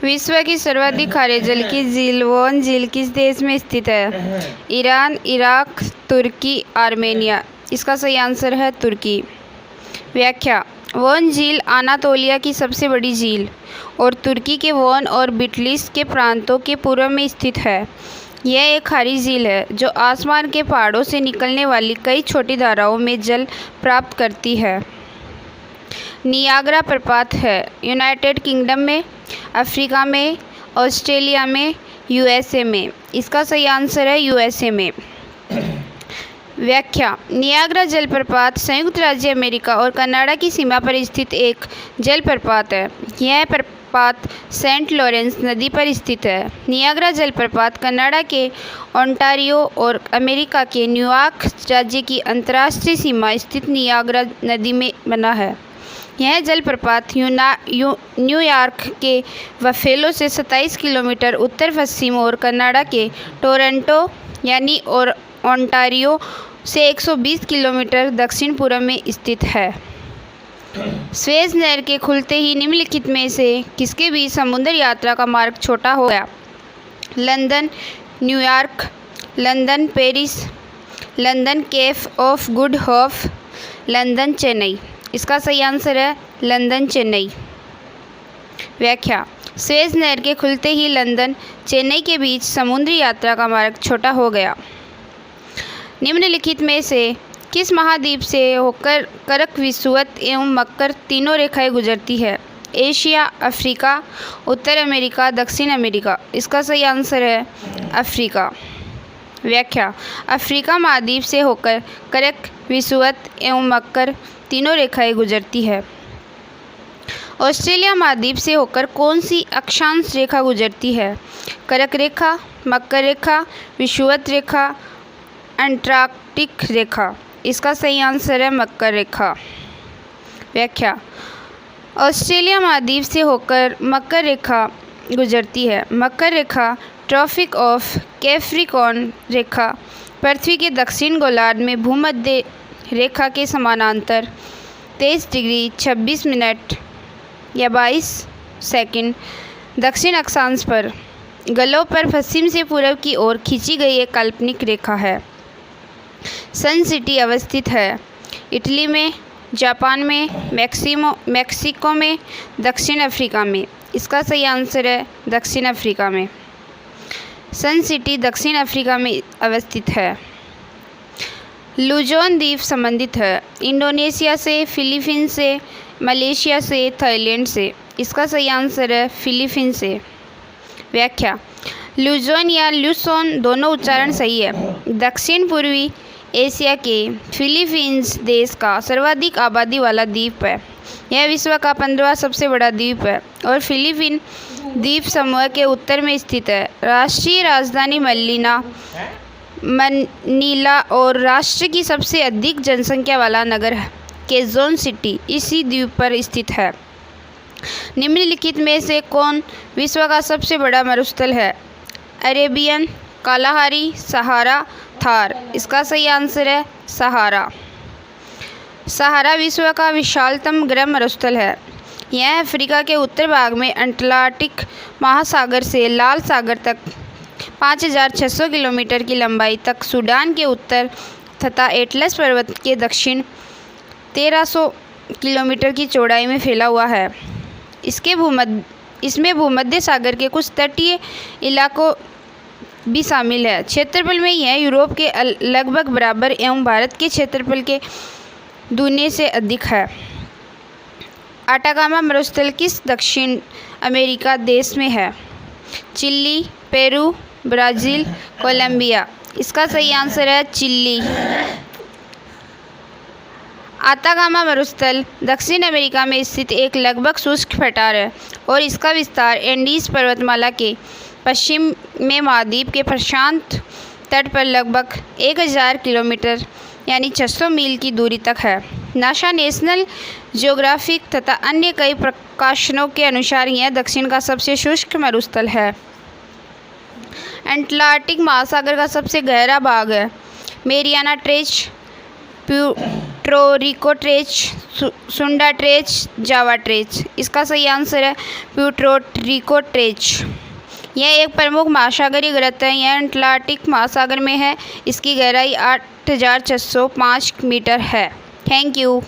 विश्व की सर्वाधिक खारे जल की झील वोन झील किस देश में स्थित है? ईरान, इराक, तुर्की, आर्मेनिया। इसका सही आंसर है तुर्की। व्याख्या: वोन झील अनातोलिया की सबसे बड़ी झील और तुर्की के वोन और बिटलिस के प्रांतों के पूर्व में स्थित है। यह एक खारी झील है जो आसमान के पहाड़ों से निकलने वाली कई छोटी धाराओं में जल प्राप्त करती है। नियाग्रा प्रपात है यूनाइटेड किंगडम में, अफ्रीका में, ऑस्ट्रेलिया में, यूएसए में। इसका सही आंसर है यूएसए में। व्याख्या: नियाग्रा जलप्रपात संयुक्त राज्य अमेरिका और कनाडा की सीमा पर स्थित एक जलप्रपात है। यह प्रपात सेंट लॉरेंस नदी पर स्थित है। नियाग्रा जलप्रपात कनाडा के ओंटारियो और अमेरिका के न्यूयॉर्क राज्य की अंतर्राष्ट्रीय सीमा स्थित नियाग्रा नदी में बना है। यह जलप्रपात न्यूयॉर्क के बफेलो से 27 किलोमीटर उत्तर पश्चिम और कनाडा के टोरंटो यानी और ओंटारियो से 120 किलोमीटर दक्षिण पूर्व में स्थित है। स्वेज नहर के खुलते ही निम्नलिखित में से किसके बीच समुद्र यात्रा का मार्ग छोटा हो गया? London New York, London Paris, London Cape of Good Hope, London Chennai. इसका सही आंसर है लंदन चेन्नई। व्याख्या: स्वेज नहर के खुलते ही लंदन चेन्नई के बीच समुद्री यात्रा का मार्ग छोटा हो गया। निम्नलिखित में से किस महाद्वीप से होकर करक, विषुवत एवं मकर तीनों रेखाएं गुजरती है? एशिया, अफ्रीका, उत्तर अमेरिका, दक्षिण अमेरिका। इसका सही आंसर है अफ्रीका। व्याख्या: अफ्रीका महाद्वीप से होकर करक, विषुवत एवं मकर तीनों रेखाएं गुजरती है। ऑस्ट्रेलिया महाद्वीप से होकर कौन सी अक्षांश रेखा गुजरती है? करक रेखा, मकर रेखा, विषुवत रेखा, अंटार्कटिक रेखा। इसका सही आंसर है मकर रेखा। व्याख्या: ऑस्ट्रेलिया महाद्वीप से होकर मकर रेखा गुजरती है। मकर रेखा ट्रॉपिक ऑफ कैप्रिकॉर्न रेखा पृथ्वी के दक्षिण गोलार्ध में भूमध्य रेखा के समानांतर 23 डिग्री 26 मिनट या 22 सेकंड दक्षिण अक्षांश पर गलों पर पश्चिम से पूर्व की ओर खींची गई एक काल्पनिक रेखा है। सन सिटी अवस्थित है इटली में, जापान में, मैक्सिको में, दक्षिण अफ्रीका में। इसका सही आंसर है दक्षिण अफ्रीका में। सन सिटी दक्षिण अफ्रीका में अवस्थित है। लुजोन द्वीप संबंधित है इंडोनेशिया से, फिलीपींस से, मलेशिया से, थाईलैंड से। इसका सही आंसर है फिलीपींस से। व्याख्या: लुजोन या लुसोन दोनों उच्चारण सही है। दक्षिण पूर्वी एशिया के फिलीपींस देश का सर्वाधिक आबादी वाला द्वीप है। यह विश्व का 15वां सबसे बड़ा द्वीप है और फिलीपीन द्वीप समूह के उत्तर में स्थित है। राष्ट्रीय राजधानी मनीला और राष्ट्र की सबसे अधिक जनसंख्या वाला नगर केजोन सिटी इसी द्वीप पर स्थित है। निम्नलिखित में से कौन विश्व का सबसे बड़ा मरुस्थल है? अरेबियन, कालाहारी, सहारा, थार। इसका सही आंसर है सहारा। सहारा विश्व का विशालतम गर्म मरुस्थल है। यह अफ्रीका के उत्तर भाग में अटलांटिक महासागर से लाल सागर तक 5600 किलोमीटर की लंबाई तक, सूडान के उत्तर तथा एटलस पर्वत के दक्षिण 1300 किलोमीटर की चौड़ाई में फैला हुआ है। इसमें भूमध्य सागर के कुछ तटीय इलाकों भी शामिल है। क्षेत्रफल में यह यूरोप के लगभग बराबर एवं भारत के क्षेत्रफल के दूने से अधिक है। अटाकामा मरुस्थल किस दक्षिण अमेरिका देश में है? Chile, Peru, Brazil, Colombia. इसका सही आंसर है चिली। अटाकामा मरुस्थल दक्षिण अमेरिका में स्थित एक लगभग शुष्क पठार है और इसका विस्तार एंडीज पर्वतमाला के पश्चिम में महाद्वीप के प्रशांत तट पर लगभग 1000 किलोमीटर यानी 600 मील की दूरी तक है। नासा नेशनल ज्योग्राफिक तथा अन्य कई प्रकाशनों के अनुसार यह दक्षिण का सबसे शुष्क मरुस्थल है। अटलांटिक महासागर का सबसे गहरा भाग है। मेरियाना ट्रेंच, प्यूर्टो रिको ट्रेच, सुंडा ट्रेच, जावा ट्रेच। इसका सही आंसर है प्यूर्टो रिको ट्रेच। यह एक प्रमुख महासागरीय गृह है। यह अटलांटिक महासागर में है। इसकी गहराई 8605 मीटर है। Thank you.